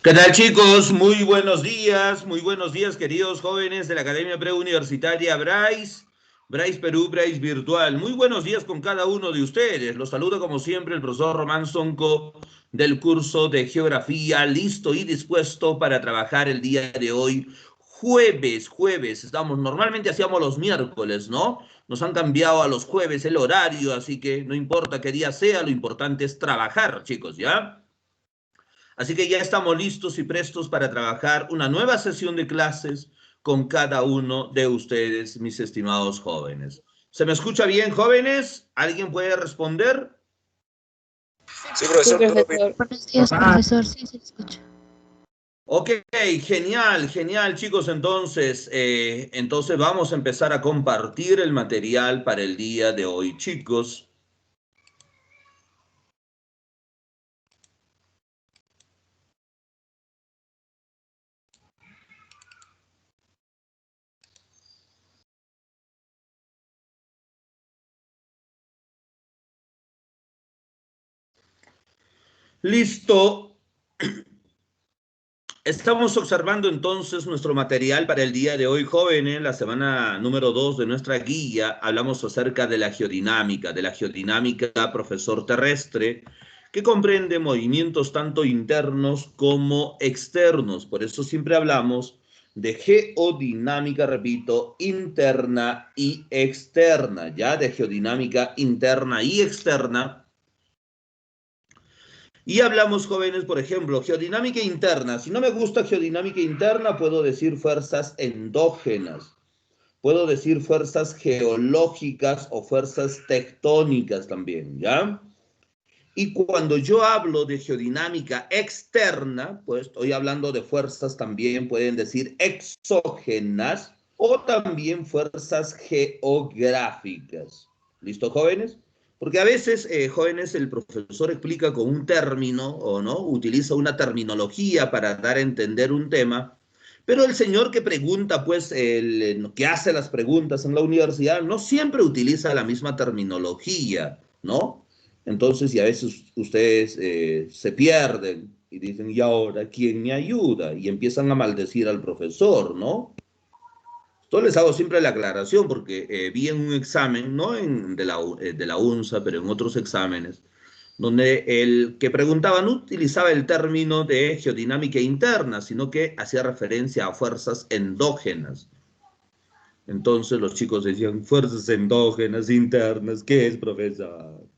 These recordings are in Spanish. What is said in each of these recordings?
¿Qué tal, chicos? Muy buenos días queridos jóvenes de la Academia Preuniversitaria Bryce Perú, Bryce Virtual. Muy buenos días con cada uno de ustedes. Los saluda como siempre el profesor Román Sonco del curso de Geografía, listo y dispuesto para trabajar el día de hoy. Normalmente hacíamos los miércoles, ¿no? Nos han cambiado a los jueves el horario, así que no importa qué día sea, lo importante es trabajar, chicos, ¿ya? Así que ya estamos listos y prestos para trabajar una nueva sesión de clases con cada uno de ustedes, mis estimados jóvenes. ¿Se me escucha bien, jóvenes? ¿Alguien puede responder? Sí, Sí, profesor, todo bien. profesor. Buenos días, profesor. Sí, se escucha. Ok, genial, genial, chicos. Entonces vamos a empezar a compartir el material para el día de hoy, chicos. Listo. Estamos observando entonces nuestro material para el día de hoy, jóvenes. La semana número 2 de nuestra guía hablamos acerca de la geodinámica, profesor terrestre, que comprende movimientos tanto internos como externos. Por eso siempre hablamos de geodinámica, repito, interna y externa, ya de geodinámica interna y externa. Y hablamos, jóvenes, por ejemplo, geodinámica interna. Si no me gusta geodinámica interna, puedo decir fuerzas endógenas. Puedo decir fuerzas geológicas o fuerzas tectónicas también, ¿ya? Y cuando yo hablo de geodinámica externa, pues estoy hablando de fuerzas también, pueden decir exógenas o también fuerzas geográficas. ¿Listo, jóvenes? Porque a veces, jóvenes, el profesor explica con un término o no, utiliza una terminología para dar a entender un tema, pero el señor que pregunta, pues, que hace las preguntas en la universidad, no siempre utiliza la misma terminología, ¿no? Entonces, y a veces ustedes se pierden y dicen, ¿y ahora quién me ayuda? Y empiezan a maldecir al profesor, ¿no? Esto les hago siempre la aclaración porque vi en un examen, no de la UNSA, pero en otros exámenes, donde el que preguntaba no utilizaba el término de geodinámica interna, sino que hacía referencia a fuerzas endógenas. Entonces los chicos decían, fuerzas endógenas internas, ¿qué es, profesor?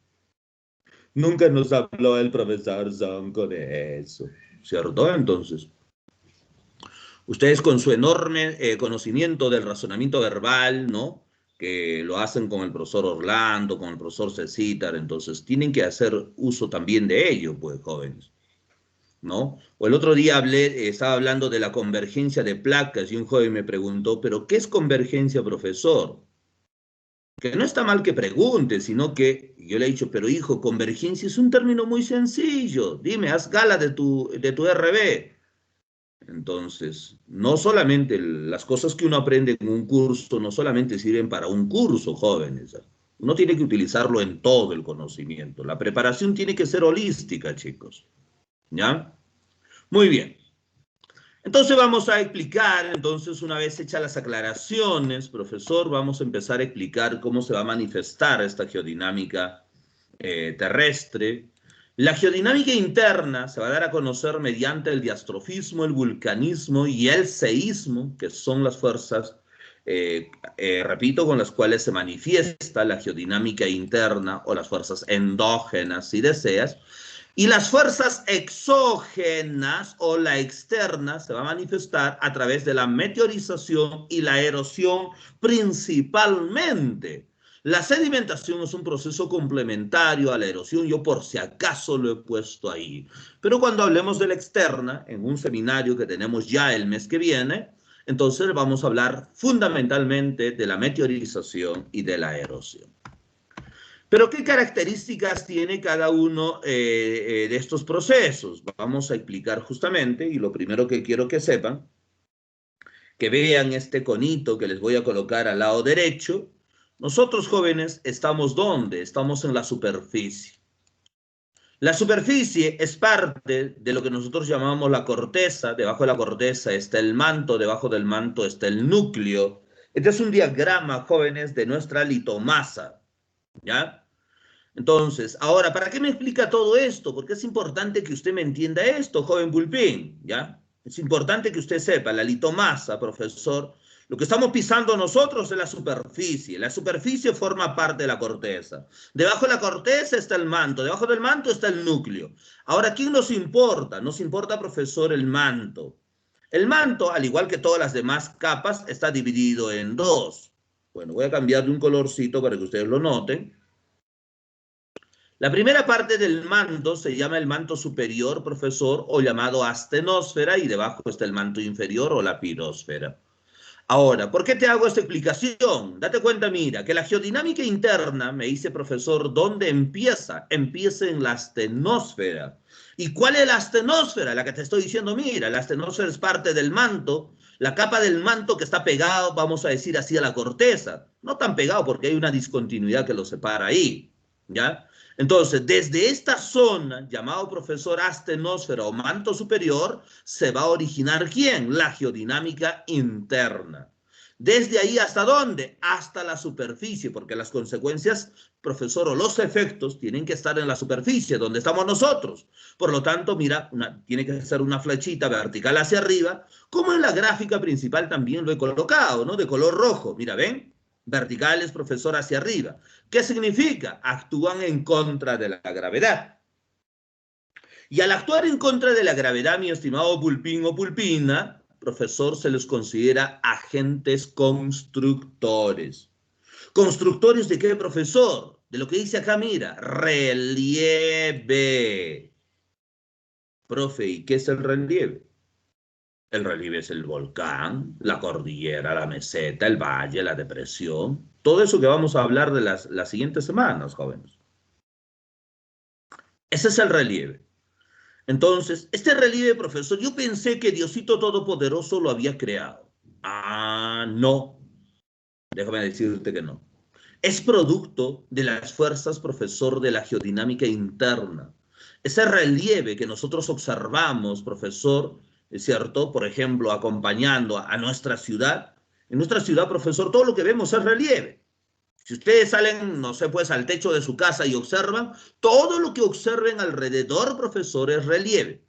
Nunca nos habló el profesor Zonco de eso, ¿cierto? Entonces, ustedes con su enorme conocimiento del razonamiento verbal, ¿no? Que lo hacen con el profesor Orlando, con el profesor Cecitar, entonces tienen que hacer uso también de ello, pues, jóvenes, ¿no? O el otro día estaba hablando de la convergencia de placas y un joven me preguntó, ¿pero qué es convergencia, profesor? Que no está mal que pregunte, sino que yo le he dicho, pero hijo, convergencia es un término muy sencillo. Dime, haz gala de tu RB. Entonces, no solamente las cosas que uno aprende en un curso, no solamente sirven para un curso, jóvenes. Uno tiene que utilizarlo en todo el conocimiento. La preparación tiene que ser holística, chicos. ¿Ya? Muy bien. Entonces vamos a explicar, entonces una vez hechas las aclaraciones, profesor, vamos a empezar a explicar cómo se va a manifestar esta geodinámica terrestre. La geodinámica interna se va a dar a conocer mediante el diastrofismo, el vulcanismo y el seísmo, que son las fuerzas, repito, con las cuales se manifiesta la geodinámica interna o las fuerzas endógenas, si deseas. Y las fuerzas exógenas o la externa se va a manifestar a través de la meteorización y la erosión principalmente. La sedimentación es un proceso complementario a la erosión, yo por si acaso lo he puesto ahí. Pero cuando hablemos de la externa, en un seminario que tenemos ya el mes que viene, entonces vamos a hablar fundamentalmente de la meteorización y de la erosión. Pero ¿qué características tiene cada uno de estos procesos? Vamos a explicar justamente, y lo primero que quiero que sepan, que vean este conito que les voy a colocar al lado derecho. Nosotros jóvenes estamos ¿dónde? Estamos en la superficie. La superficie es parte de lo que nosotros llamamos la corteza. Debajo de la corteza está el manto, debajo del manto está el núcleo. Este es un diagrama, jóvenes, de nuestra litomasa, ¿ya? Entonces, ahora, ¿para qué me explica todo esto? Porque es importante que usted me entienda esto, joven Pulpín, ¿ya? Es importante que usted sepa, la litomasa, profesor, lo que estamos pisando nosotros es la superficie. La superficie forma parte de la corteza. Debajo de la corteza está el manto, debajo del manto está el núcleo. Ahora, ¿quién nos importa? Nos importa, profesor, el manto. El manto, al igual que todas las demás capas, está dividido en dos. Bueno, voy a cambiarle un colorcito para que ustedes lo noten. La primera parte del manto se llama el manto superior, profesor, o llamado astenosfera, y debajo está el manto inferior o la pirósfera. Ahora, ¿por qué te hago esta explicación? Date cuenta, mira, que la geodinámica interna, me dice profesor, ¿dónde empieza? Empieza en la astenosfera. ¿Y cuál es la astenosfera? La que te estoy diciendo, mira, la astenosfera es parte del manto, la capa del manto que está pegado, vamos a decir así, a la corteza. No tan pegado porque hay una discontinuidad que lo separa ahí, ¿ya? Entonces, desde esta zona, llamado profesor astenosfera o manto superior, se va a originar ¿quién? La geodinámica interna. ¿Desde ahí hasta dónde? Hasta la superficie, porque las consecuencias, profesor, o los efectos tienen que estar en la superficie, donde estamos nosotros. Por lo tanto, mira, tiene que ser una flechita vertical hacia arriba, como en la gráfica principal también lo he colocado, ¿no? De color rojo, mira, ¿ven? Verticales, profesor, hacia arriba. ¿Qué significa? Actúan en contra de la gravedad. Y al actuar en contra de la gravedad, mi estimado Pulpín o Pulpina, profesor, se les considera agentes constructores. ¿Constructores de qué, profesor? De lo que dice acá, mira, relieve. Profe, ¿y qué es el relieve? El relieve es el volcán, la cordillera, la meseta, el valle, la depresión. Todo eso que vamos a hablar de las siguientes semanas, jóvenes. Ese es el relieve. Entonces, este relieve, profesor, yo pensé que Diosito Todopoderoso lo había creado. Ah, no. Déjame decirte que no. Es producto de las fuerzas, profesor, de la geodinámica interna. Ese relieve que nosotros observamos, profesor, es cierto, por ejemplo, acompañando a nuestra ciudad. En nuestra ciudad, profesor, todo lo que vemos es relieve. Si ustedes salen, no sé, pues al techo de su casa y observan, todo lo que observen alrededor, profesor, es relieve.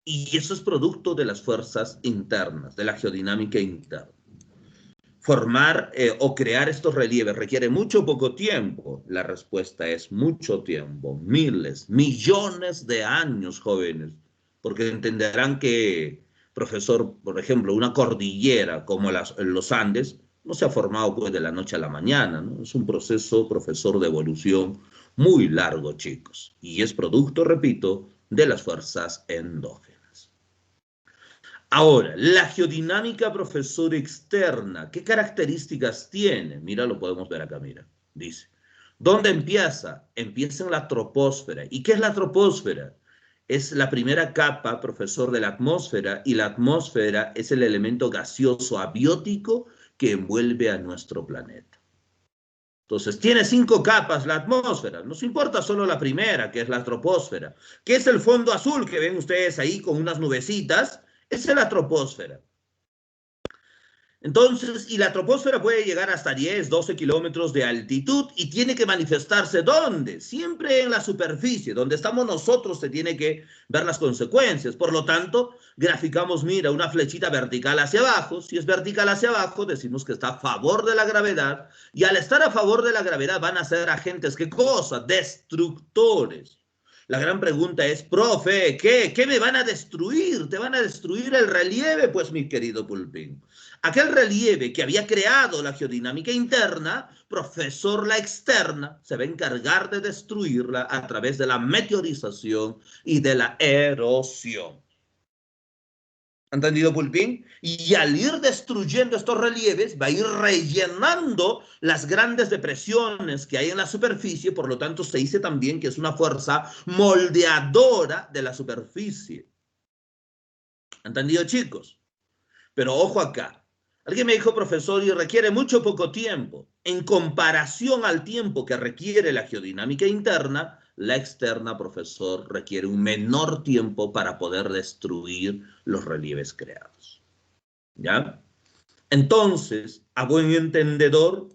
Y eso es producto de las fuerzas internas, de la geodinámica interna. Formar o crear estos relieves requiere mucho o poco tiempo. La respuesta es mucho tiempo, miles, millones de años, jóvenes, porque entenderán que, profesor, por ejemplo, una cordillera como los Andes no se ha formado pues de la noche a la mañana, ¿no? Es un proceso, profesor, de evolución muy largo, chicos, y es producto, repito, de las fuerzas endógenas. Ahora, la geodinámica, profesor, externa, ¿qué características tiene? Mira, lo podemos ver acá, mira. Dice, ¿dónde empieza? Empieza en la troposfera. ¿Y qué es la troposfera? Es la primera capa, profesor, de la atmósfera, y la atmósfera es el elemento gaseoso abiótico que envuelve a nuestro planeta. Entonces, tiene 5 capas la atmósfera. Nos importa solo la primera, que es la troposfera, que es el fondo azul que ven ustedes ahí con unas nubecitas. Esa es la troposfera. Entonces, y la troposfera puede llegar hasta 10, 12 kilómetros de altitud y tiene que manifestarse ¿dónde? Siempre en la superficie, donde estamos nosotros se tiene que ver las consecuencias. Por lo tanto, graficamos, mira, una flechita vertical hacia abajo. Si es vertical hacia abajo, decimos que está a favor de la gravedad. Y al estar a favor de la gravedad van a ser agentes, ¿qué cosa? Destructores. La gran pregunta es, profe, ¿qué me van a destruir? ¿Te van a destruir el relieve? Pues, mi querido Pulpín, aquel relieve que había creado la geodinámica interna, profesor, la externa, se va a encargar de destruirla a través de la meteorización y de la erosión. ¿Entendido, Pulpín? Y al ir destruyendo estos relieves, va a ir rellenando las grandes depresiones que hay en la superficie, por lo tanto se dice también que es una fuerza moldeadora de la superficie. ¿Entendido, chicos? Pero ojo acá. Alguien me dijo, profesor, y requiere mucho poco tiempo. En comparación al tiempo que requiere la geodinámica interna, La externa, profesor, requiere un menor tiempo para poder destruir los relieves creados. ¿Ya? Entonces, a buen entendedor,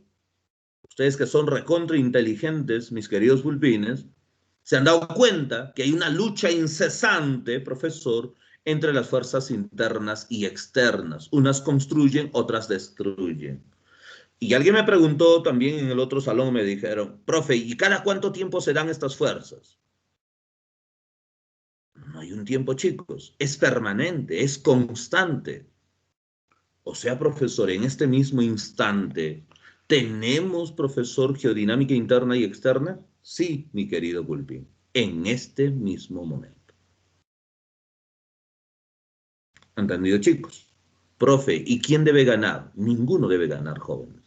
ustedes que son recontra inteligentes, mis queridos pulpines, se han dado cuenta que hay una lucha incesante, profesor, entre las fuerzas internas y externas. Unas construyen, otras destruyen. Y alguien me preguntó también en el otro salón, me dijeron, profe, ¿y cada cuánto tiempo se dan estas fuerzas? No hay un tiempo, chicos. Es permanente, es constante. O sea, profesor, en este mismo instante, ¿tenemos, profesor, geodinámica interna y externa? Sí, mi querido Pulpín, en este mismo momento. ¿Entendido, chicos? Profe, ¿y quién debe ganar? Ninguno debe ganar, jóvenes.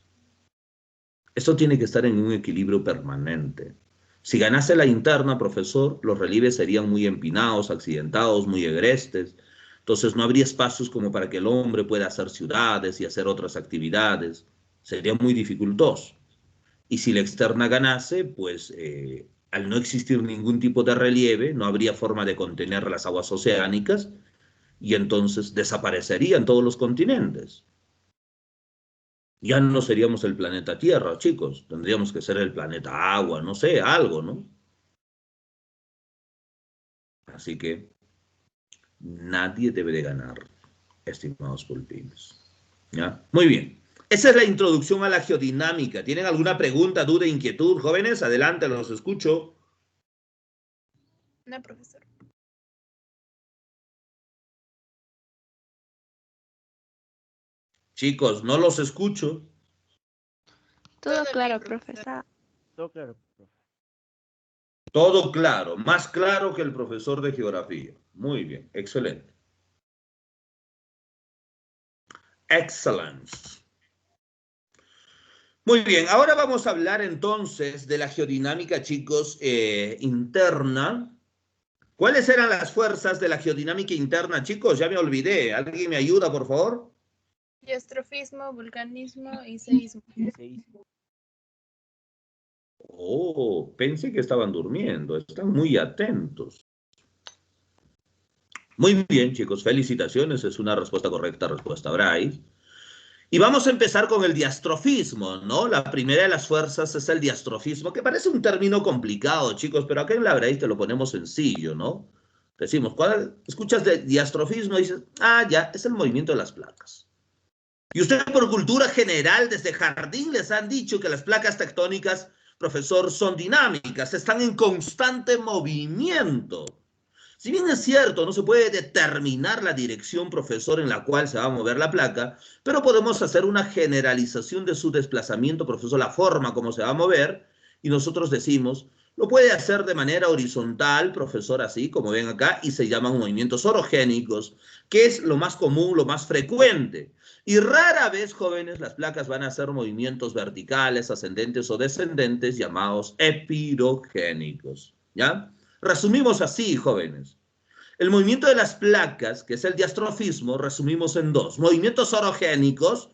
Esto tiene que estar en un equilibrio permanente. Si ganase la interna, profesor, los relieves serían muy empinados, accidentados, muy agrestes. Entonces no habría espacios como para que el hombre pueda hacer ciudades y hacer otras actividades. Sería muy dificultoso. Y si la externa ganase, pues al no existir ningún tipo de relieve, no habría forma de contener las aguas oceánicas y entonces desaparecerían todos los continentes. Ya no seríamos el planeta Tierra, chicos. Tendríamos que ser el planeta Agua, no sé, algo, ¿no? Así que nadie debe de ganar, estimados pulpines. ¿Ya? Muy bien. Esa es la introducción a la geodinámica. ¿Tienen alguna pregunta, duda, inquietud, jóvenes? Adelante, los escucho. No, profesor. Chicos, no los escucho. Todo claro, bien, profesor. Todo claro, profe. Todo claro, más claro que el profesor de geografía. Muy bien, excelente. Excellence. Muy bien, ahora vamos a hablar entonces de la geodinámica, chicos, interna. ¿Cuáles eran las fuerzas de la geodinámica interna, chicos? Ya me olvidé. ¿Alguien me ayuda, por favor? Diastrofismo, vulcanismo y seísmo. Oh, pensé que estaban durmiendo. Están muy atentos. Muy bien, chicos. Felicitaciones. Es una respuesta correcta, respuesta Bryce. Y vamos a empezar con el diastrofismo, ¿no? La primera de las fuerzas es el diastrofismo, que parece un término complicado, chicos, pero acá en la Bryce te lo ponemos sencillo, ¿no? Decimos, ¿cuál? Escuchas de diastrofismo y dices, ah, ya, es el movimiento de las placas. Y usted por cultura general, desde jardín, les han dicho que las placas tectónicas, profesor, son dinámicas, están en constante movimiento. Si bien es cierto, no se puede determinar la dirección, profesor, en la cual se va a mover la placa, pero podemos hacer una generalización de su desplazamiento, profesor, la forma como se va a mover, y nosotros decimos, lo puede hacer de manera horizontal, profesor, así como ven acá, y se llaman movimientos orogénicos, que es lo más común, lo más frecuente. Y rara vez, jóvenes, las placas van a hacer movimientos verticales, ascendentes o descendentes, llamados epirogénicos, ¿ya? Resumimos así, jóvenes. El movimiento de las placas, que es el diastrofismo, resumimos en dos: movimientos orogénicos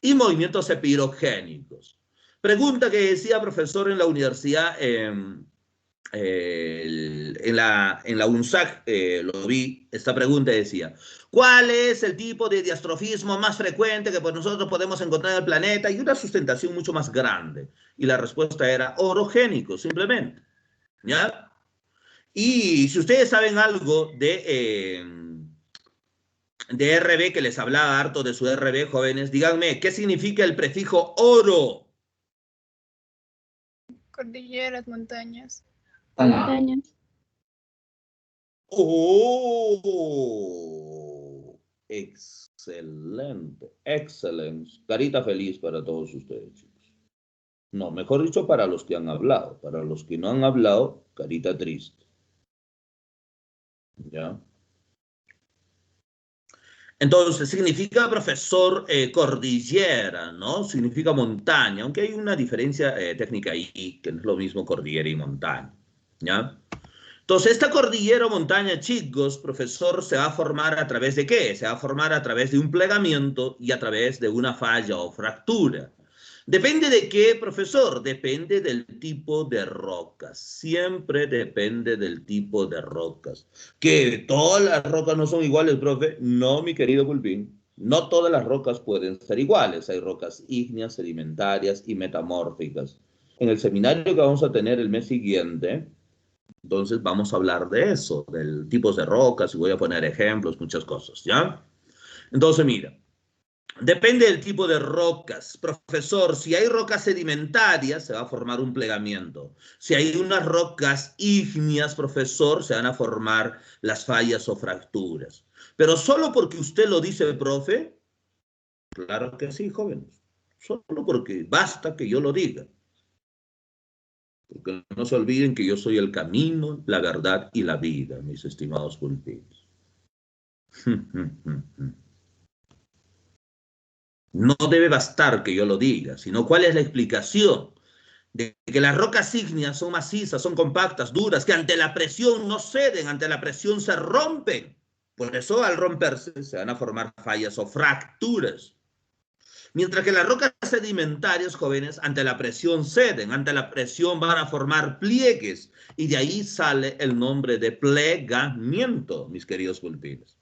y movimientos epirogénicos. Pregunta que decía profesor en la universidad, en la UNSAC, lo vi, esta pregunta decía, ¿cuál es el tipo de diastrofismo más frecuente que pues nosotros podemos encontrar en el planeta? Y una sustentación mucho más grande. Y la respuesta era orogénico, simplemente. ¿Ya? Y si ustedes saben algo de RB, que les hablaba harto de su RB, jóvenes, díganme, ¿qué significa el prefijo oro? Cordilleras, montañas. Montañas. ¡Oh! Excelente, excelente. Carita feliz para todos ustedes, chicos. No, mejor dicho, para los que han hablado. Para los que no han hablado, carita triste. ¿Ya? Entonces, significa, profesor, cordillera, ¿no? Significa montaña, aunque hay una diferencia técnica ahí, que no es lo mismo cordillera y montaña, ¿ya? Entonces, esta cordillera o montaña, chicos, profesor, se va a formar a través de ¿qué? Se va a formar a través de un plegamiento y a través de una falla o fractura. ¿Depende de qué, profesor? Depende del tipo de rocas. Siempre depende del tipo de rocas. ¿Que todas las rocas no son iguales, profe? No, mi querido Pulpín. No todas las rocas pueden ser iguales. Hay rocas ígneas, sedimentarias y metamórficas. En el seminario que vamos a tener el mes siguiente, entonces vamos a hablar de eso, del tipos de rocas, y voy a poner ejemplos, muchas cosas, ¿ya? Entonces, mira. Depende del tipo de rocas. Profesor, si hay rocas sedimentarias, se va a formar un plegamiento. Si hay unas rocas ígneas, profesor, se van a formar las fallas o fracturas. Pero solo porque usted lo dice, profe, claro que sí, jóvenes. Solo porque basta que yo lo diga. Porque no se olviden que yo soy el camino, la verdad y la vida, mis estimados pulpitos. No debe bastar que yo lo diga, sino cuál es la explicación de que las rocas ígneas son macizas, son compactas, duras, que ante la presión no ceden, ante la presión se rompen. Por eso al romperse se van a formar fallas o fracturas. Mientras que las rocas sedimentarias, jóvenes, ante la presión ceden, ante la presión van a formar pliegues. Y de ahí sale el nombre de plegamiento, mis queridos pulpines.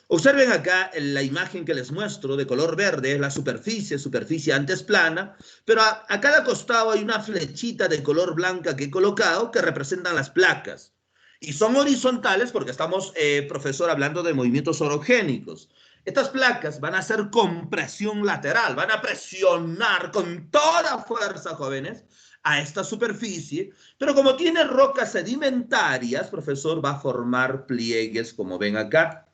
Observen acá la imagen que les muestro de color verde, es la superficie antes plana, pero a cada costado hay una flechita de color blanca que he colocado que representan las placas. Y son horizontales porque estamos, profesor, hablando de movimientos orogénicos. Estas placas van a hacer compresión lateral, van a presionar con toda fuerza, jóvenes, a esta superficie, pero como tiene rocas sedimentarias, profesor, va a formar pliegues, como ven acá.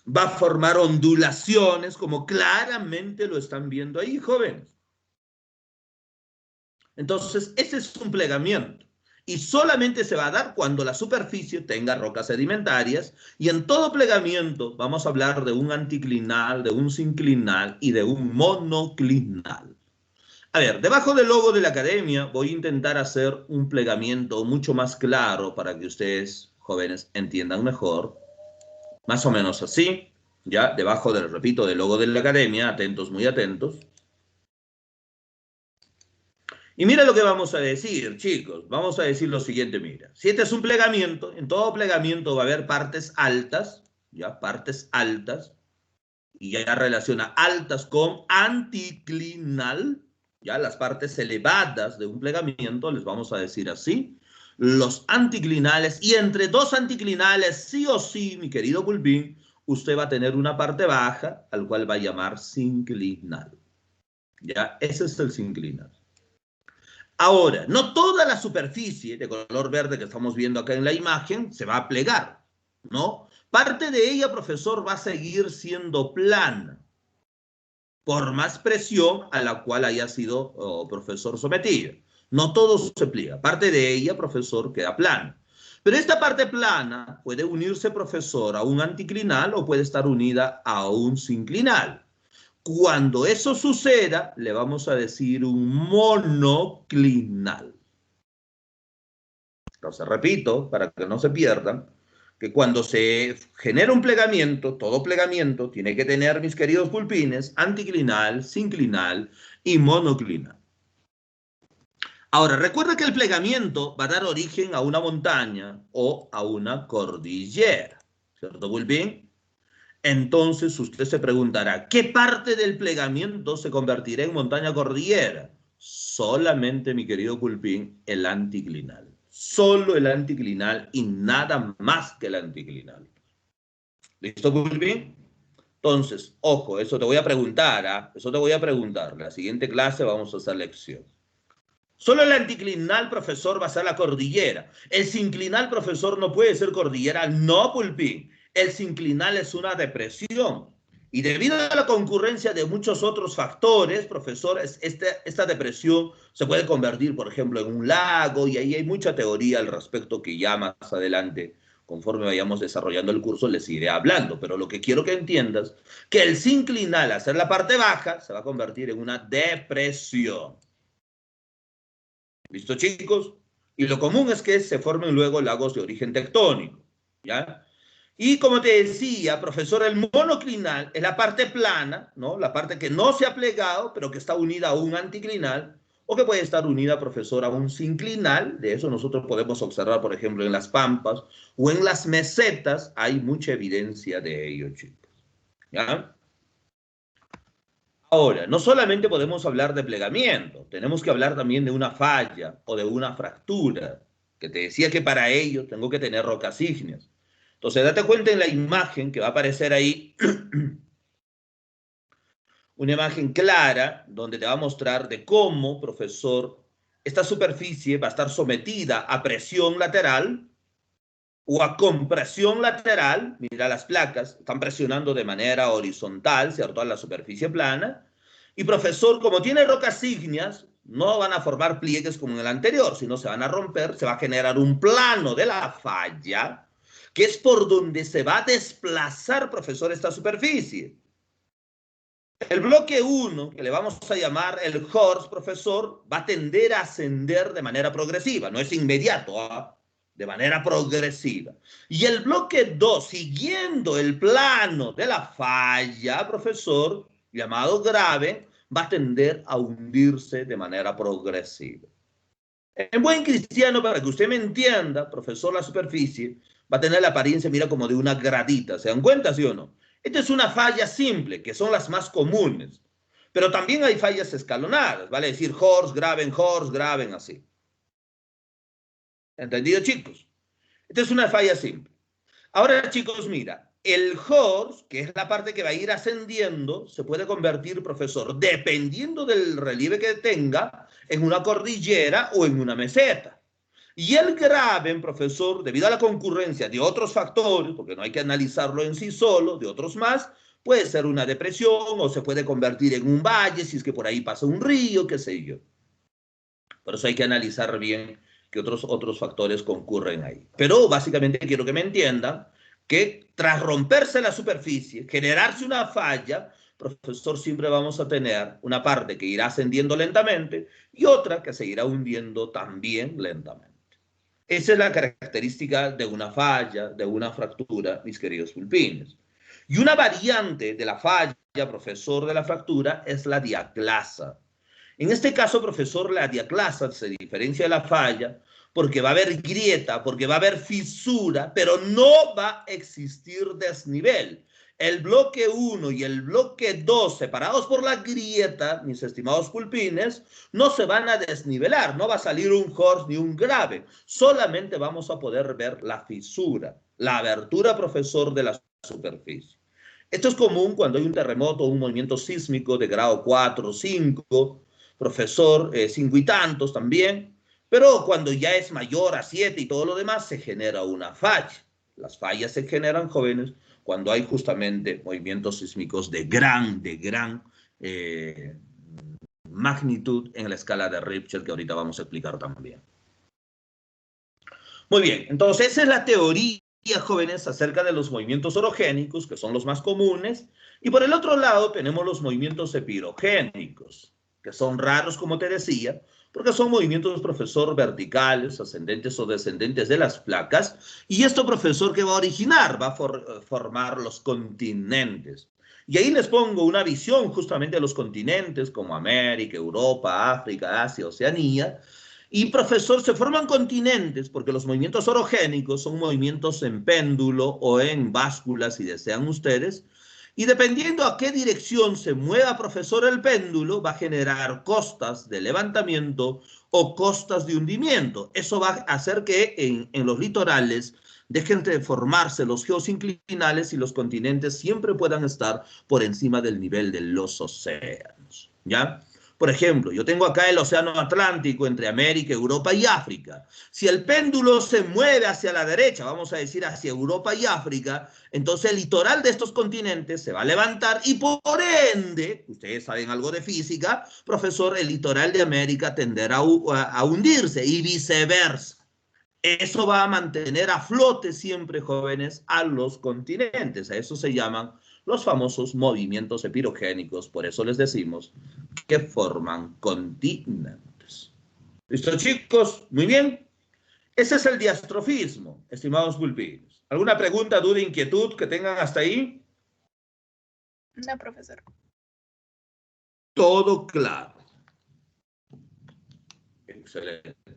Va a formar ondulaciones, como claramente lo están viendo ahí, jóvenes. Entonces, ese es un plegamiento. Y solamente se va a dar cuando la superficie tenga rocas sedimentarias. Y en todo plegamiento vamos a hablar de un anticlinal, de un sinclinal y de un monoclinal. A ver, debajo del logo de la academia voy a intentar hacer un plegamiento mucho más claro para que ustedes, jóvenes, entiendan mejor. Más o menos así. Ya, debajo del, repito, del logo de la academia, atentos, muy atentos. Y mira lo que vamos a decir, chicos. Vamos a decir lo siguiente, mira. Si este es un plegamiento, en todo plegamiento va a haber partes altas, ya, partes altas, y ya relaciona altas con anticlinal, ya, las partes elevadas de un plegamiento, les vamos a decir así. Los anticlinales, y entre dos anticlinales, sí o sí, mi querido Pulpín, usted va a tener una parte baja, al cual va a llamar sinclinal. Ya, ese es el sinclinal. Ahora, no toda la superficie de color verde que estamos viendo acá en la imagen se va a plegar, ¿no? Parte de ella, profesor, va a seguir siendo plana, por más presión a la cual haya sido, profesor, sometida. No todo se pliega. Parte de ella, profesor, queda plana. Pero esta parte plana puede unirse, profesor, a un anticlinal o puede estar unida a un sinclinal. Cuando eso suceda, le vamos a decir un monoclinal. Entonces, repito, para que no se pierdan, que cuando se genera un plegamiento, todo plegamiento tiene que tener, mis queridos pulpines, anticlinal, sinclinal y monoclinal. Ahora, recuerda que el plegamiento va a dar origen a una montaña o a una cordillera, ¿cierto, pulpín? Entonces usted se preguntará, ¿qué parte del plegamiento se convertirá en montaña cordillera? Solamente, mi querido pulpín, el anticlinal. Solo el anticlinal y nada más que el anticlinal. ¿Listo, pulpín? Entonces, ojo, eso te voy a preguntar, ¿ah? Eso te voy a preguntar. La siguiente clase vamos a hacer lección. Solo el anticlinal, profesor, va a ser la cordillera. El sinclinal, profesor, no puede ser cordillera. No, pulpín. El sinclinal es una depresión. Y debido a la concurrencia de muchos otros factores, profesor, esta depresión se puede convertir, por ejemplo, en un lago, y ahí hay mucha teoría al respecto que ya más adelante, conforme vayamos desarrollando el curso, les iré hablando. Pero lo que quiero que entiendas, que el sinclinal, al ser la parte baja, se va a convertir en una depresión. ¿Listo, chicos? Y lo común es que se formen luego lagos de origen tectónico, ¿ya? Y como te decía, profesor, el monoclinal es la parte plana, ¿no? La parte que no se ha plegado, pero que está unida a un anticlinal, o que puede estar unida, profesor, a un sinclinal. De eso nosotros podemos observar, por ejemplo, en las pampas o en las mesetas. Hay mucha evidencia de ello, chicos. ¿Ya? Ahora, no solamente podemos hablar de plegamiento, tenemos que hablar también de una falla o de una fractura, que te decía que para ello tengo que tener rocas ígneas. Entonces, date cuenta en la imagen que va a aparecer ahí, una imagen clara donde te va a mostrar de cómo, profesor, esta superficie va a estar sometida a presión lateral o a compresión lateral. Mira, las placas están presionando de manera horizontal, ¿cierto?, a la superficie plana. Y profesor, como tiene rocas ígneas, no van a formar pliegues como en el anterior, sino se van a romper, se va a generar un plano de la falla, que es por donde se va a desplazar, profesor, esta superficie. El bloque 1, que le vamos a llamar el horst, profesor, va a tender a ascender de manera progresiva, no es inmediato, ¿eh? De manera progresiva. Y el bloque 2, siguiendo el plano de la falla, profesor, llamado grave, va a tender a hundirse de manera progresiva. En buen cristiano, para que usted me entienda, profesor, la superficie va a tener la apariencia, mira, como de una gradita. ¿Se dan cuenta, sí o no? Esta es una falla simple, que son las más comunes. Pero también hay fallas escalonadas, ¿vale? Es decir, horst, graben, así. ¿Entendido, chicos? Esta es una falla simple. Ahora, chicos, mira, el horst, que es la parte que va a ir ascendiendo, se puede convertir, profesor, dependiendo del relieve que tenga, en una cordillera o en una meseta. Y el graben, profesor, debido a la concurrencia de otros factores, porque no hay que analizarlo en sí solo, de otros más, puede ser una depresión o se puede convertir en un valle si es que por ahí pasa un río, qué sé yo. Por eso hay que analizar bien que otros factores concurren ahí. Pero básicamente quiero que me entiendan que tras romperse la superficie, generarse una falla, profesor, siempre vamos a tener una parte que irá ascendiendo lentamente y otra que se irá hundiendo también lentamente. Esa es la característica de una falla, de una fractura, mis queridos pulpines. Y una variante de la falla, profesor, de la fractura es la diaclasa. En este caso, profesor, la diaclasa se diferencia de la falla porque va a haber grieta, porque va a haber fisura, pero no va a existir desnivel. El bloque 1 y el bloque 2, separados por la grieta, mis estimados pulpines, no se van a desnivelar, no va a salir un horst ni un grave, solamente vamos a poder ver la fisura, la abertura, profesor, de la superficie. Esto es común cuando hay un terremoto o un movimiento sísmico de grado 4 o 5, profesor, 5 y tantos también, pero cuando ya es mayor a 7 y todo lo demás, se genera una falla. Las fallas se generan, jóvenes, cuando hay justamente movimientos sísmicos de gran magnitud en la escala de Richter, que ahorita vamos a explicar también. Muy bien, entonces esa es la teoría, jóvenes, acerca de los movimientos orogénicos, que son los más comunes, y por el otro lado tenemos los movimientos epirogénicos, que son raros, como te decía, porque son movimientos, profesor, verticales, ascendentes o descendentes de las placas, y esto, profesor, ¿qué va a originar? Va a formar los continentes. Y ahí les pongo una visión justamente de los continentes, como América, Europa, África, Asia, Oceanía. Y, profesor, se forman continentes porque los movimientos orogénicos son movimientos en péndulo o en báscula, si desean ustedes, y dependiendo a qué dirección se mueva, profesor, el péndulo, va a generar costas de levantamiento o costas de hundimiento. Eso va a hacer que en los litorales dejen de formarse los geosinclinales y los continentes siempre puedan estar por encima del nivel de los océanos, ¿ya? Por ejemplo, yo tengo acá el océano Atlántico entre América, Europa y África. Si el péndulo se mueve hacia la derecha, vamos a decir hacia Europa y África, entonces el litoral de estos continentes se va a levantar y por ende, ustedes saben algo de física, profesor, el litoral de América tenderá a hundirse y viceversa. Eso va a mantener a flote siempre, jóvenes, a los continentes. A eso se llaman los famosos movimientos epirogénicos. Por eso les decimos que forman continentes. ¿Listo, chicos? Muy bien. Ese es el diastrofismo, estimados pulpines. ¿Alguna pregunta, duda, inquietud que tengan hasta ahí? No, profesor. Todo claro. Excelente.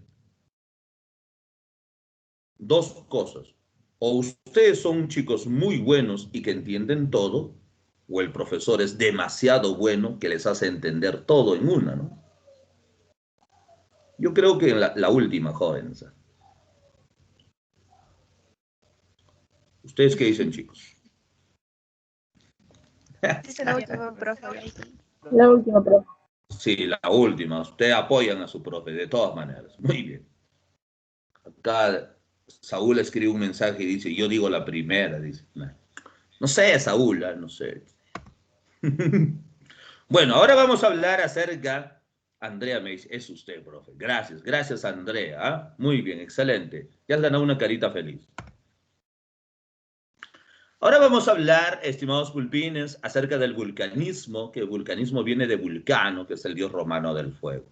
Dos cosas. O ustedes son chicos muy buenos y que entienden todo, o el profesor es demasiado bueno que les hace entender todo en una, ¿no? Yo creo que la última, jóvenes. ¿Ustedes qué dicen, chicos? Sí, la última, profe. La última, profe. Sí, la última. Ustedes apoyan a su profe, de todas maneras. Muy bien. Acá Saúl escribe un mensaje y dice, yo digo la primera. Dice, no sé, Saúl, no sé. Bueno, ahora vamos a hablar acerca... Andrea me dice, es usted, profe. Gracias, gracias, Andrea. ¿Ah? Muy bien, excelente. Ya has ganado una carita feliz. Ahora vamos a hablar, estimados pulpines, acerca del vulcanismo, que el vulcanismo viene de Vulcano, que es el dios romano del fuego.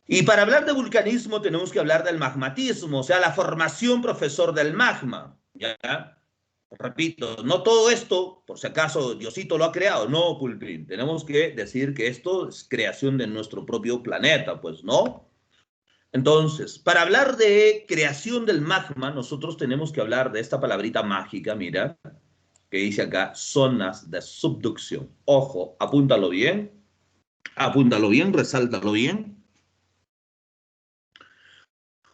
Y para hablar de vulcanismo tenemos que hablar del magmatismo, o sea, la formación, profesor, del magma. ¿Ya? Repito, no todo esto, por si acaso Diosito lo ha creado, no, pulpín. Tenemos que decir que esto es creación de nuestro propio planeta, pues, ¿no? Entonces, para hablar de creación del magma, nosotros tenemos que hablar de esta palabrita mágica, mira, que dice acá, zonas de subducción. Ojo, apúntalo bien, resáltalo bien.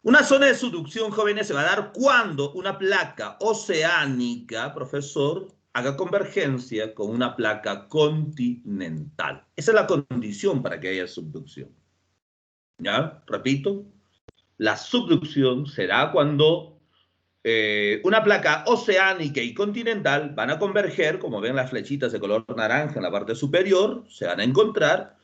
Una zona de subducción, jóvenes, se va a dar cuando una placa oceánica, profesor, haga convergencia con una placa continental. Esa es la condición para que haya subducción. ¿Ya? Repito, la subducción será cuando una placa oceánica y continental van a converger, como ven las flechitas de color naranja en la parte superior, se van a encontrar.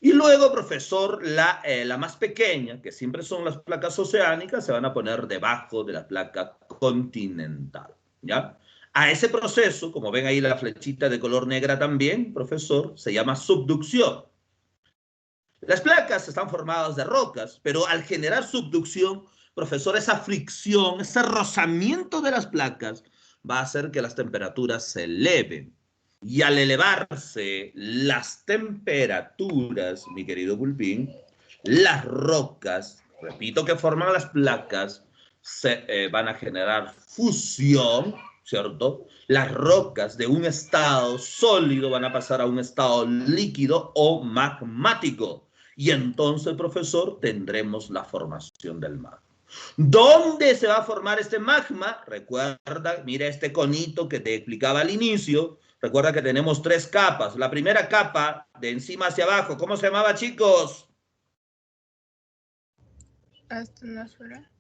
Y luego, profesor, la más pequeña, que siempre son las placas oceánicas, se van a poner debajo de la placa continental, ¿ya? A ese proceso, como ven ahí la flechita de color negra también, profesor, se llama subducción. Las placas están formadas de rocas, pero al generar subducción, profesor, esa fricción, ese rozamiento de las placas va a hacer que las temperaturas se eleven. Y al elevarse las temperaturas, mi querido Pulpín, las rocas, repito, que forman las placas, se van a generar fusión, ¿cierto? Las rocas de un estado sólido van a pasar a un estado líquido o magmático. Y entonces, profesor, tendremos la formación del magma. ¿Dónde se va a formar este magma? Recuerda, mira este conito que te explicaba al inicio. Recuerda que tenemos tres capas. La primera capa, de encima hacia abajo, ¿cómo se llamaba, chicos? Astronósfera.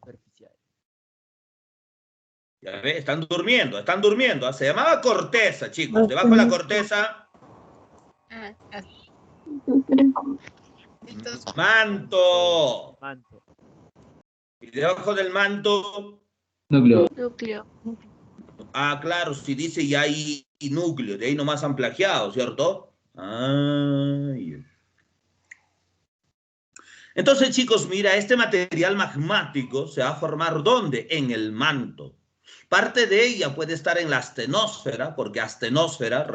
Ya ve, están durmiendo. Se llamaba corteza, chicos. Debajo de la corteza... Manto. Y debajo del manto... Núcleo. Ah, claro, si dice ya hay núcleo, de ahí nomás han plagiado, ¿cierto? Ah, yeah. Entonces, chicos, mira, este material magmático se va a formar ¿dónde? En el manto. Parte de ella puede estar en la astenosfera, porque astenosfera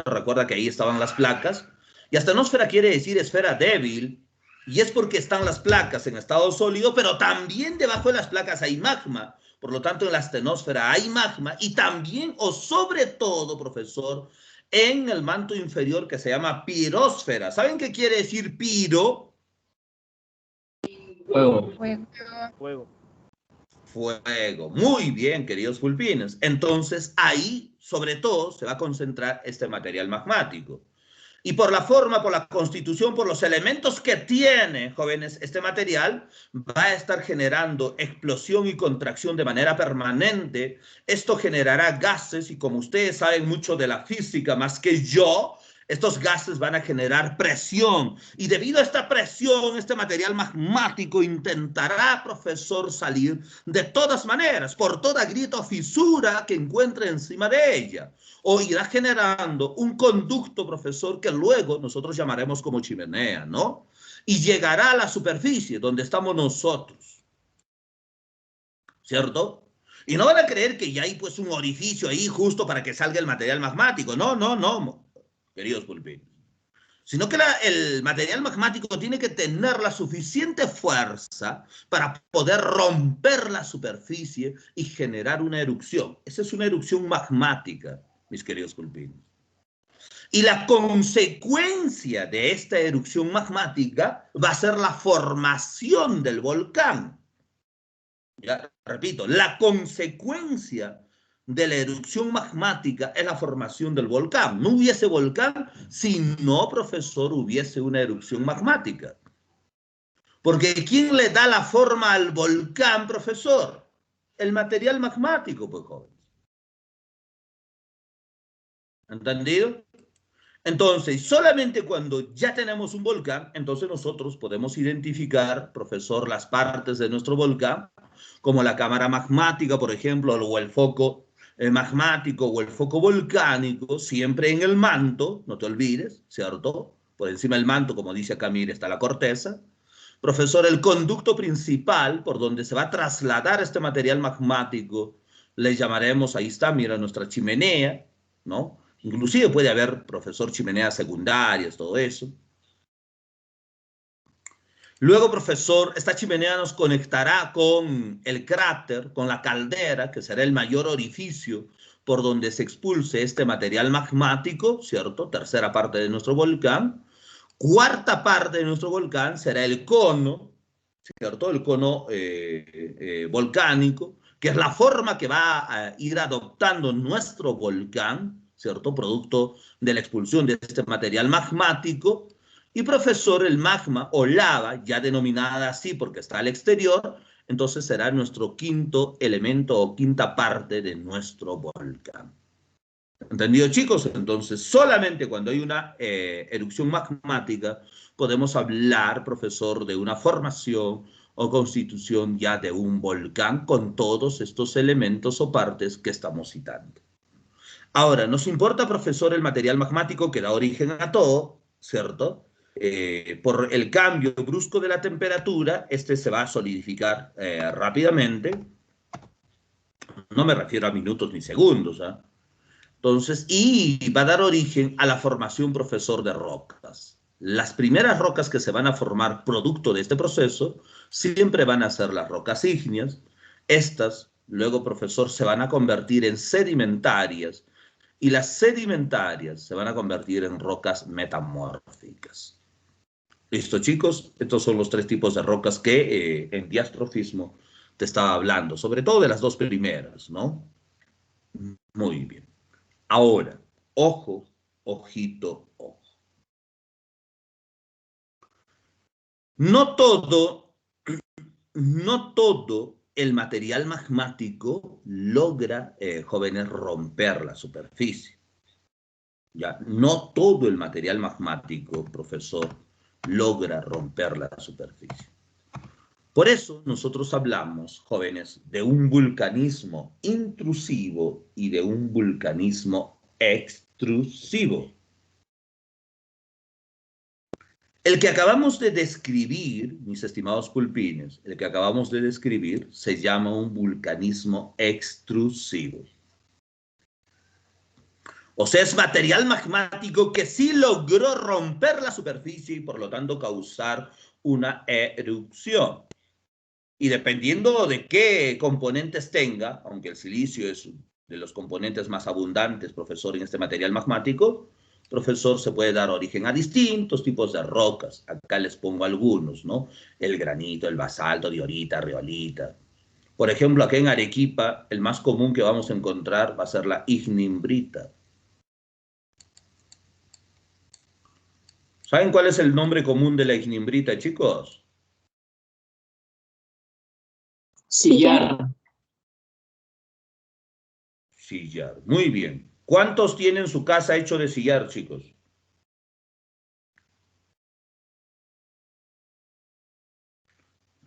recuerda que ahí estaban las placas, y astenosfera quiere decir esfera débil, y es porque están las placas en estado sólido, pero también debajo de las placas hay magma. Por lo tanto, en la astenosfera hay magma, y también, o sobre todo, profesor, en el manto inferior que se llama pirósfera. ¿Saben qué quiere decir piro? Fuego. Fuego. Muy bien, queridos pulpines. Entonces, ahí, sobre todo, se va a concentrar este material magmático. Y por la forma, por la constitución, por los elementos que tiene, jóvenes, este material va a estar generando explosión y contracción de manera permanente. Esto generará gases y como ustedes saben mucho de la física más que yo, Estos gases van a generar presión y debido a esta presión, este material magmático intentará, profesor, salir de todas maneras, por toda grieta o fisura que encuentre encima de ella. O irá generando un conducto, profesor, que luego nosotros llamaremos como chimenea, ¿no? Y llegará a la superficie donde estamos nosotros, ¿cierto? Y no van a creer que ya hay pues un orificio ahí justo para que salga el material magmático. No, no, no, queridos pulpinos. Sino que el material magmático tiene que tener la suficiente fuerza para poder romper la superficie y generar una erupción. Esa es una erupción magmática, mis queridos pulpinos. Y la consecuencia de esta erupción magmática va a ser la formación del volcán. Ya, repito, la consecuencia de la erupción magmática es la formación del volcán. No hubiese volcán si no, profesor, hubiese una erupción magmática. Porque ¿quién le da la forma al volcán, profesor? El material magmático, pues, jóvenes. ¿Entendido? Entonces, solamente cuando ya tenemos un volcán, entonces nosotros podemos identificar, profesor, las partes de nuestro volcán, como la cámara magmática, por ejemplo, o el foco magmático o el foco volcánico, siempre en el manto, no te olvides, ¿cierto? Por encima del manto, como dice acá, mire, está la corteza. Profesor, el conducto principal por donde se va a trasladar este material magmático, le llamaremos, ahí está, mira, nuestra chimenea, ¿no? Inclusive puede haber, profesor, chimeneas secundarias, todo eso. Luego, profesor, esta chimenea nos conectará con el cráter, con la caldera, que será el mayor orificio por donde se expulse este material magmático, ¿cierto? Tercera parte de nuestro volcán. Cuarta parte de nuestro volcán será el cono, ¿cierto? El cono volcánico, que es la forma que va a ir adoptando nuestro volcán, ¿cierto? Producto de la expulsión de este material magmático. Y, profesor, el magma o lava, ya denominada así porque está al exterior, entonces será nuestro quinto elemento o quinta parte de nuestro volcán. ¿Entendido, chicos? Entonces, solamente cuando hay una erupción magmática podemos hablar, profesor, de una formación o constitución ya de un volcán con todos estos elementos o partes que estamos citando. Ahora, nos importa, profesor, el material magmático que da origen a todo, ¿cierto? Por el cambio brusco de la temperatura, este se va a solidificar rápidamente. No me refiero a minutos ni segundos, ¿eh? Entonces, y va a dar origen a la formación, profesor, de rocas. Las primeras rocas que se van a formar producto de este proceso siempre van a ser las rocas ígneas. Estas, luego, profesor, se van a convertir en sedimentarias y las sedimentarias se van a convertir en rocas metamórficas. ¿Listo, chicos? Estos son los tres tipos de rocas que en diastrofismo te estaba hablando, sobre todo de las dos primeras, ¿no? Muy bien. Ahora, ojo, ojito, ojo. No todo el material magmático logra, jóvenes, romper la superficie. Ya, no todo el material magmático, profesor, logra romper la superficie. Por eso nosotros hablamos, jóvenes, de un vulcanismo intrusivo y de un vulcanismo extrusivo. El que acabamos de describir, mis estimados pulpines, el que acabamos de describir se llama un vulcanismo extrusivo. O sea, es material magmático que sí logró romper la superficie y por lo tanto causar una erupción. Y dependiendo de qué componentes tenga, aunque el silicio es de los componentes más abundantes, profesor, en este material magmático, profesor, se puede dar origen a distintos tipos de rocas. Acá les pongo algunos, ¿no? El granito, el basalto, diorita, riolita. Por ejemplo, aquí en Arequipa, el más común que vamos a encontrar va a ser la ignimbrita. ¿Saben cuál es el nombre común de la ignimbrita, chicos? Sillar. Sillar. Muy bien. ¿Cuántos tienen su casa hecho de sillar, chicos?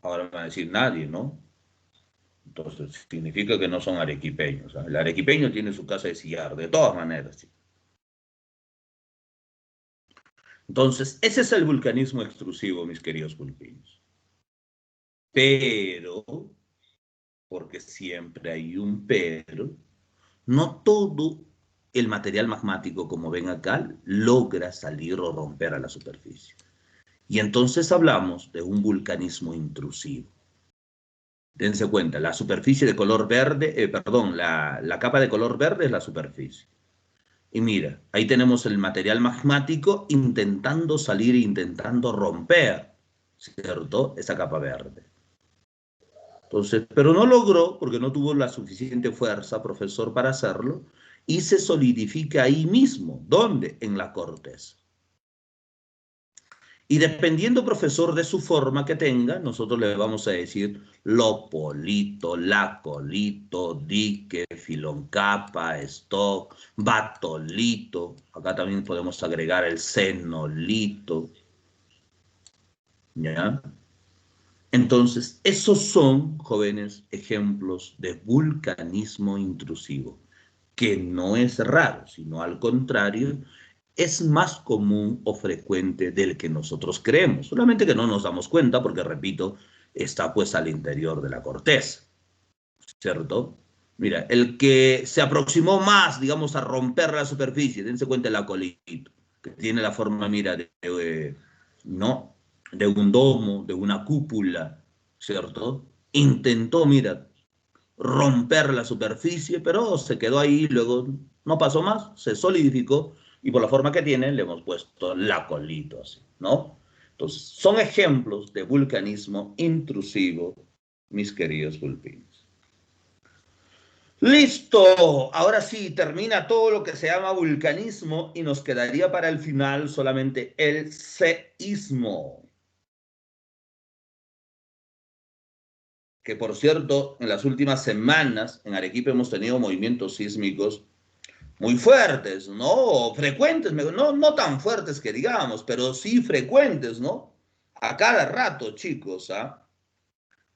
Ahora me van a decir nadie, ¿no? Entonces significa que no son arequipeños. ¿Ah? El arequipeño tiene su casa de sillar, de todas maneras. ¿Sí? Entonces, ese es el vulcanismo extrusivo, mis queridos pulpinos. Pero, porque siempre hay un pero, no todo el material magmático, como ven acá, logra salir o romper a la superficie. Y entonces hablamos de un vulcanismo intrusivo. Dense cuenta, la superficie de color verde, perdón, la capa de color verde es la superficie. Y mira, ahí tenemos el material magmático intentando salir, intentando romper, ¿cierto? Esa capa verde. Entonces, pero no logró, porque no tuvo la suficiente fuerza, profesor, para hacerlo, y se solidifica ahí mismo. ¿Dónde? En la corteza. Y dependiendo, profesor, de su forma que tenga, nosotros le vamos a decir lopolito, lacolito, dique, filoncapa, stock, batolito. Acá también podemos agregar el cenolito. ¿Ya? Entonces, esos son, jóvenes, ejemplos de vulcanismo intrusivo, que no es raro, sino al contrario, es más común o frecuente del que nosotros creemos, solamente que no nos damos cuenta porque, repito, está pues al interior de la corteza, ¿cierto? Mira, el que se aproximó más, digamos, a romper la superficie, dense cuenta el acolito, que tiene la forma, mira, ¿no? De un domo, de una cúpula, ¿cierto? Intentó, mira, romper la superficie, pero se quedó ahí, luego no pasó más, se solidificó y por la forma que tiene le hemos puesto la colito así, ¿no? Entonces, son ejemplos de vulcanismo intrusivo, mis queridos pulpines. Listo, ahora sí, termina todo lo que se llama vulcanismo y nos quedaría para el final solamente el seísmo. Que por cierto, en las últimas semanas en Arequipa hemos tenido movimientos sísmicos muy fuertes, ¿no? Frecuentes, no tan fuertes que digamos, pero sí frecuentes, ¿no? A cada rato, chicos, ¿ah?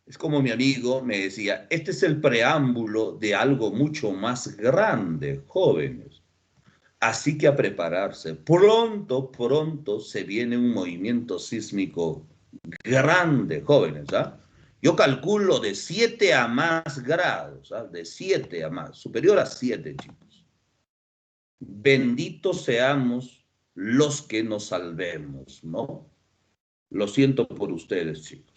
Es como mi amigo me decía, este es el preámbulo de algo mucho más grande, jóvenes. Así que a prepararse. Pronto, pronto se viene un movimiento sísmico grande, jóvenes, ¿ah? Yo calculo de 7 a más grados, ¿ah? De 7 a más, superior a 7, chicos. Benditos seamos los que nos salvemos, ¿no? Lo siento por ustedes, chicos.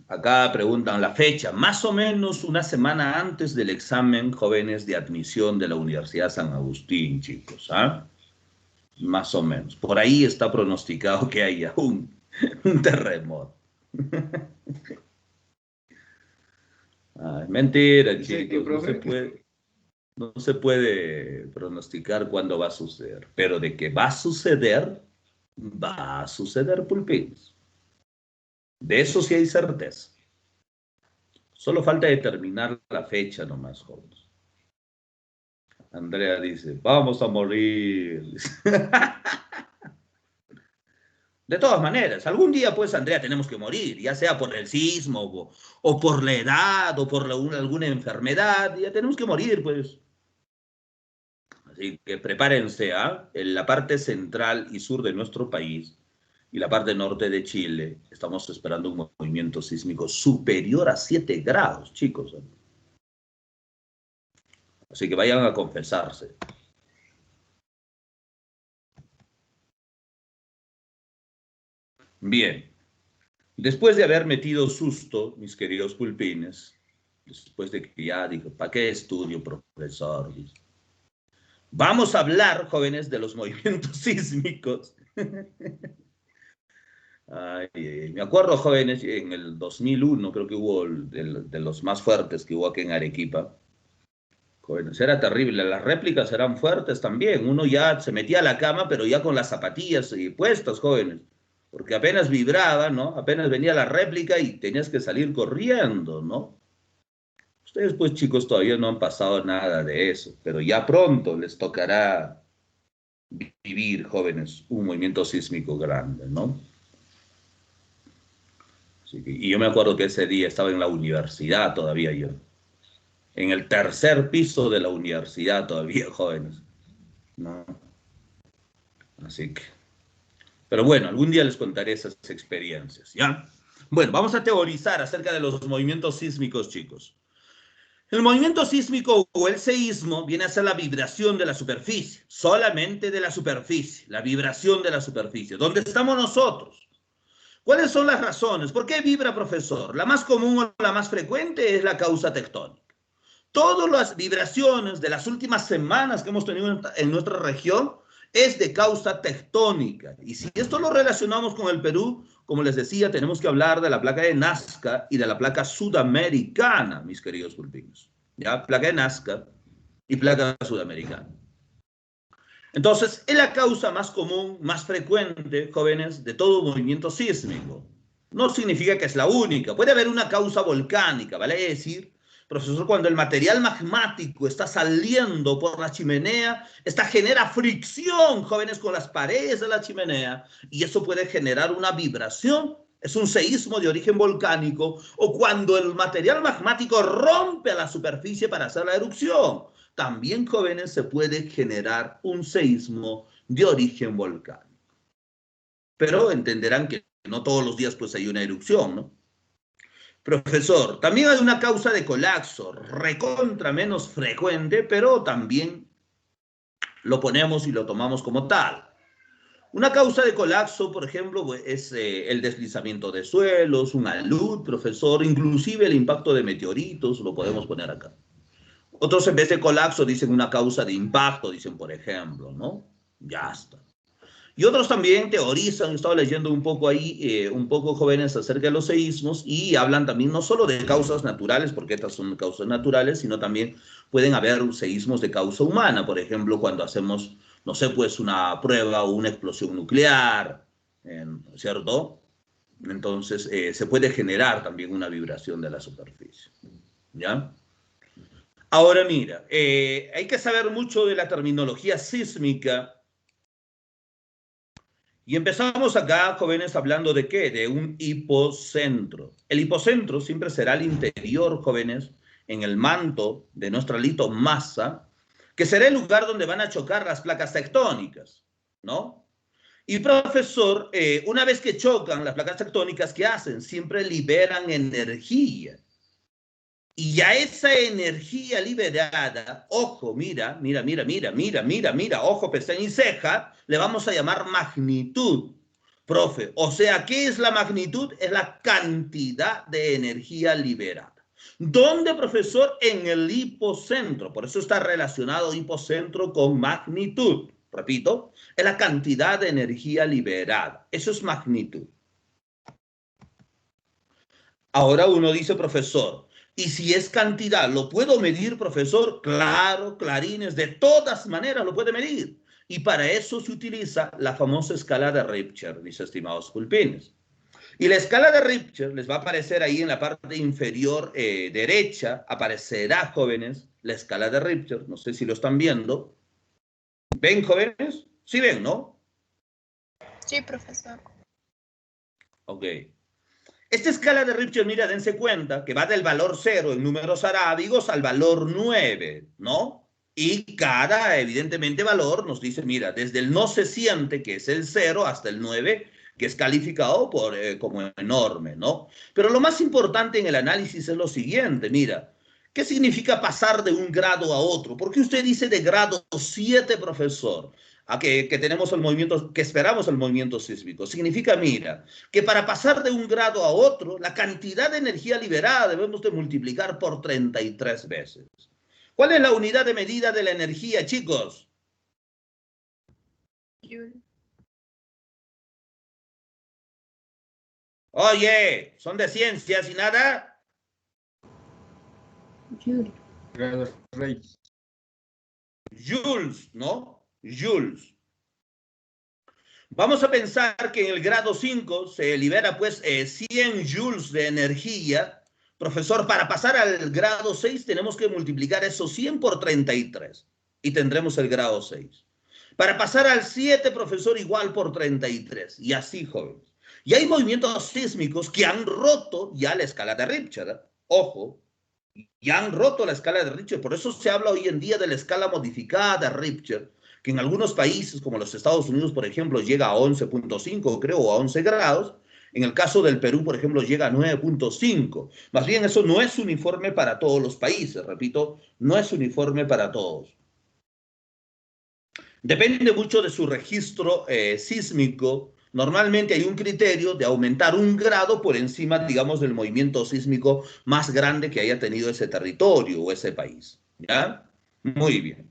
Acá preguntan la fecha, más o menos una semana antes del examen, jóvenes, de admisión de la Universidad San Agustín, chicos, ¿ah? Más o menos. Por ahí está pronosticado que haya un terremoto. Ay, mentira, chicos, no se puede pronosticar cuándo va a suceder, pero de que va a suceder, pulpines. De eso sí hay certeza. Solo falta determinar la fecha nomás, jóvenes. Andrea dice, vamos a morir. De todas maneras, algún día, pues, Andrea, tenemos que morir, ya sea por el sismo o por la edad o por alguna enfermedad, ya tenemos que morir, pues. Así que prepárense, ¿ah? En la parte central y sur de nuestro país y la parte norte de Chile, estamos esperando un movimiento sísmico superior a 7 grados, chicos. Así que vayan a confesarse. Bien, después de haber metido susto, mis queridos pulpines, después de que ya dijo, ¿para qué estudio, profesor? Vamos a hablar, jóvenes, de los movimientos sísmicos. Ay, me acuerdo, jóvenes, en el 2001, creo que hubo de los más fuertes que hubo aquí en Arequipa. Jóvenes, era terrible, las réplicas eran fuertes también. Uno ya se metía a la cama, pero ya con las zapatillas puestas, jóvenes. Porque apenas vibraba, ¿no? Apenas venía la réplica y tenías que salir corriendo, ¿no? Ustedes, pues, chicos, todavía no han pasado nada de eso, pero ya pronto les tocará vivir, jóvenes, un movimiento sísmico grande, ¿no? Y yo me acuerdo que ese día estaba en la universidad todavía yo. En el tercer piso de la universidad todavía, jóvenes, ¿no? Así que... Pero bueno, algún día les contaré esas experiencias, ¿ya? Bueno, vamos a teorizar acerca de los movimientos sísmicos, chicos. El movimiento sísmico o el seísmo viene a ser la vibración de la superficie, solamente de la superficie, la vibración de la superficie, donde estamos nosotros. ¿Cuáles son las razones? ¿Por qué vibra, profesor? La más común o la más frecuente es la causa tectónica. Todas las vibraciones de las últimas semanas que hemos tenido en nuestra región es de causa tectónica. Y si esto lo relacionamos con el Perú, como les decía, tenemos que hablar de la placa de Nazca y de la placa sudamericana, mis queridos pulpinos. ¿Ya? Placa de Nazca y placa sudamericana. Entonces, es la causa más común, más frecuente, jóvenes, de todo movimiento sísmico. No significa que es la única. Puede haber una causa volcánica, ¿vale? Es decir, profesor, cuando el material magmático está saliendo por la chimenea, esta genera fricción, jóvenes, con las paredes de la chimenea, y eso puede generar una vibración. Es un seísmo de origen volcánico, o cuando el material magmático rompe a la superficie para hacer la erupción. También, jóvenes, se puede generar un seísmo de origen volcánico. Pero entenderán que no todos los días pues hay una erupción, ¿no? Profesor, también hay una causa de colapso, recontra menos frecuente, pero también lo ponemos y lo tomamos como tal. Una causa de colapso, por ejemplo, es el deslizamiento de suelos, un alud, profesor, inclusive el impacto de meteoritos, lo podemos poner acá. Otros en vez de colapso dicen una causa de impacto, dicen por ejemplo, ¿no? Ya está. Y otros también teorizan, he estado leyendo un poco ahí, un poco jóvenes acerca de los seísmos y hablan también no solo de causas naturales, porque estas son causas naturales, sino también pueden haber seísmos de causa humana, por ejemplo, cuando hacemos, no sé, pues una prueba o una explosión nuclear, ¿cierto? Entonces se puede generar también una vibración de la superficie, ¿ya? Ahora mira, hay que saber mucho de la terminología sísmica. Y empezamos acá, jóvenes, hablando de ¿qué? De un hipocentro. El hipocentro siempre será el interior, jóvenes, en el manto de nuestra litomasa, que será el lugar donde van a chocar las placas tectónicas, ¿no? Y profesor, una vez que chocan las placas tectónicas, ¿qué hacen? Siempre liberan energía. Y a esa energía liberada, ojo, mira, ojo, pestaña y ceja, le vamos a llamar magnitud, profe. O sea, ¿qué es la magnitud? Es la cantidad de energía liberada. ¿Dónde, profesor? En el hipocentro. Por eso está relacionado hipocentro con magnitud. Repito, es la cantidad de energía liberada. Eso es magnitud. Ahora uno dice, profesor, y si es cantidad, ¿lo puedo medir, profesor? Claro, clarines, de todas maneras lo puede medir. Y para eso se utiliza la famosa escala de Richter, mis estimados pulpines. Y la escala de Richter les va a aparecer ahí en la parte inferior derecha, aparecerá, jóvenes, la escala de Richter. No sé si lo están viendo. ¿Ven, jóvenes? Sí ven, ¿no? Sí, profesor. Ok. Esta escala de Richter, mira, dense cuenta que va del valor 0 en números arábigos al valor 9, ¿no? Y cada, evidentemente, valor nos dice, mira, desde el no se siente, que es el 0, hasta el 9, que es calificado como enorme, ¿no? Pero lo más importante en el análisis es lo siguiente, mira, ¿qué significa pasar de un grado a otro? ¿Por qué usted dice de grado 7, profesor? A que tenemos el movimiento, que esperamos el movimiento sísmico. Significa, mira, que para pasar de un grado a otro, la cantidad de energía liberada debemos de multiplicar por 33 veces. ¿Cuál es la unidad de medida de la energía, chicos? Joule. Oye, ¿son de ciencias y nada? Joule. Joules, ¿no? Joules. Vamos a pensar que en el grado 5 se libera pues 100 joules de energía. Profesor, para pasar al grado 6 tenemos que multiplicar esos 100 por 33 y tendremos el grado 6. Para pasar al 7, profesor, igual por 33. Y así, jóvenes. Y hay movimientos sísmicos que han roto ya la escala de Richter, ¿eh? Ojo, ya han roto la escala de Richter. Por eso se habla hoy en día de la escala modificada de Richter, que en algunos países, como los Estados Unidos, por ejemplo, llega a 11.5, creo, o a 11 grados. En el caso del Perú, por ejemplo, llega a 9.5. Más bien, eso no es uniforme para todos los países. Repito, no es uniforme para todos. Depende mucho de su registro sísmico. Normalmente hay un criterio de aumentar 1 grado por encima, digamos, del movimiento sísmico más grande que haya tenido ese territorio o ese país. ¿Ya? Muy bien.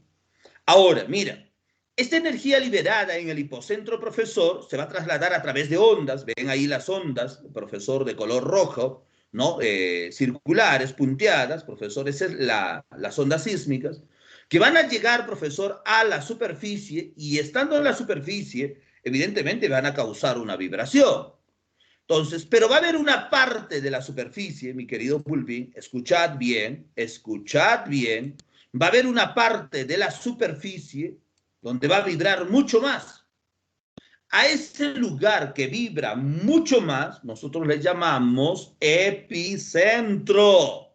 Ahora, mira, esta energía liberada en el hipocentro, profesor, se va a trasladar a través de ondas. Ven ahí las ondas, profesor, de color rojo, ¿no? Circulares, punteadas, profesor, esas son las ondas sísmicas, que van a llegar, profesor, a la superficie y estando en la superficie, evidentemente van a causar una vibración. Entonces, pero va a haber una parte de la superficie, mi querido Pulpín, escuchad bien, va a haber una parte de la superficie donde va a vibrar mucho más. A ese lugar que vibra mucho más, nosotros le llamamos epicentro.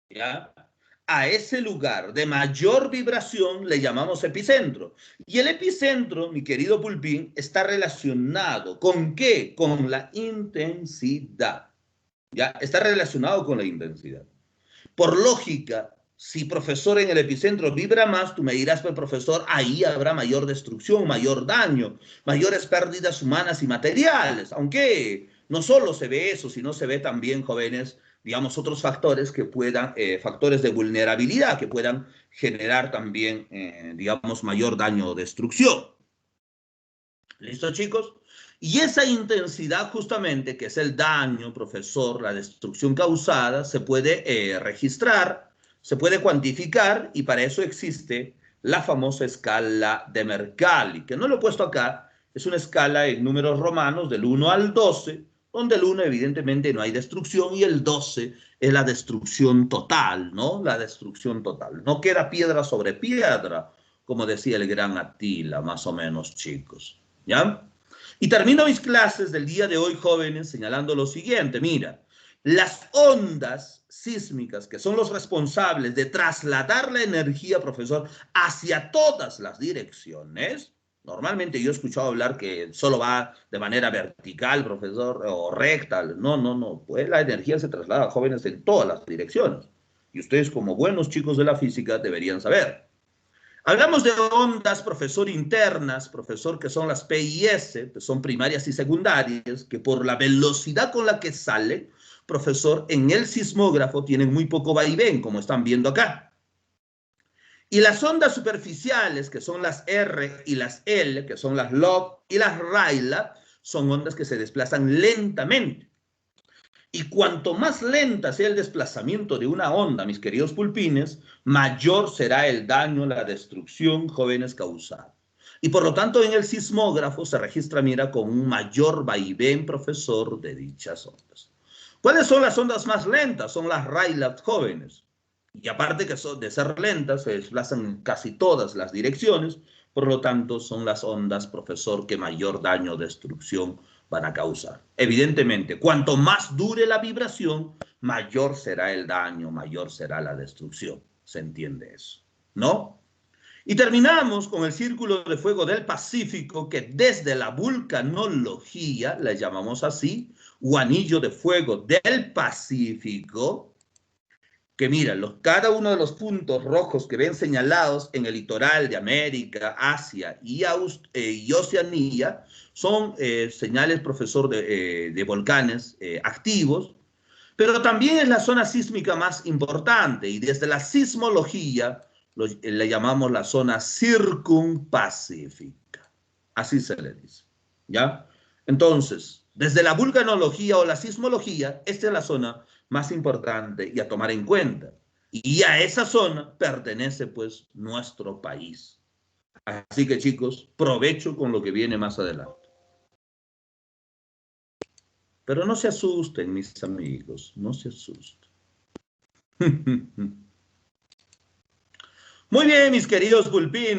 ¿Ya? A ese lugar de mayor vibración le llamamos epicentro. Y el epicentro, mi querido Pulpín, está relacionado ¿con qué? Con la intensidad. ¿Ya? Está relacionado con la intensidad. Por lógica, si profesor en el epicentro vibra más, tú me dirás, pues profesor, ahí habrá mayor destrucción, mayor daño, mayores pérdidas humanas y materiales. Aunque no solo se ve eso, sino se ve también, jóvenes, digamos, otros factores que puedan, factores de vulnerabilidad que puedan generar también, digamos, mayor daño o destrucción. ¿Listo, chicos? Y esa intensidad justamente, que es el daño, profesor, la destrucción causada, se puede registrar, se puede cuantificar y para eso existe la famosa escala de Mercalli, que no lo he puesto acá, es una escala en números romanos del 1 al 12, donde el 1 evidentemente no hay destrucción y el 12 es la destrucción total, ¿no? La destrucción total. No queda piedra sobre piedra, como decía el gran Atila, más o menos, chicos. ¿Ya? Y termino mis clases del día de hoy, jóvenes, señalando lo siguiente. Mira, las ondas sísmicas, que son los responsables de trasladar la energía, profesor, hacia todas las direcciones. Normalmente yo he escuchado hablar que solo va de manera vertical, profesor, o recta. No, no, no. Pues la energía se traslada, jóvenes, en todas las direcciones. Y ustedes, como buenos chicos de la física, deberían saber. Hablamos de ondas, profesor, internas, profesor, que son las P y S, que son primarias y secundarias, que por la velocidad con la que sale, profesor, en el sismógrafo tienen muy poco vaivén, como están viendo acá. Y las ondas superficiales, que son las R y las L, que son las log y las Rayleigh, son ondas que se desplazan lentamente. Y cuanto más lenta sea el desplazamiento de una onda, mis queridos pulpines, mayor será el daño, la destrucción, jóvenes, causada. Y por lo tanto, en el sismógrafo se registra, mira, con un mayor vaivén, profesor, de dichas ondas. ¿Cuáles son las ondas más lentas? Son las Rayleigh, jóvenes. Y aparte que son de ser lentas, se desplazan en casi todas las direcciones, por lo tanto, son las ondas, profesor, que mayor daño o destrucción van a causar. Evidentemente, cuanto más dure la vibración, mayor será el daño, mayor será la destrucción. ¿Se entiende eso? ¿No? Y terminamos con el círculo de fuego del Pacífico, que desde la vulcanología, la llamamos así, o anillo de fuego del Pacífico, que mira, cada uno de los puntos rojos que ven señalados en el litoral de América, Asia y Oceanía son señales, profesor, de volcanes activos, pero también es la zona sísmica más importante y desde la sismología le llamamos la zona circumpacífica. Así se le dice, ¿ya? Entonces, desde la vulcanología o la sismología, esta es la zona más importante y a tomar en cuenta. Y a esa zona pertenece, pues, nuestro país. Así que, chicos, provecho con lo que viene más adelante. Pero no se asusten, mis amigos, no se asusten. Muy bien, mis queridos pulpines.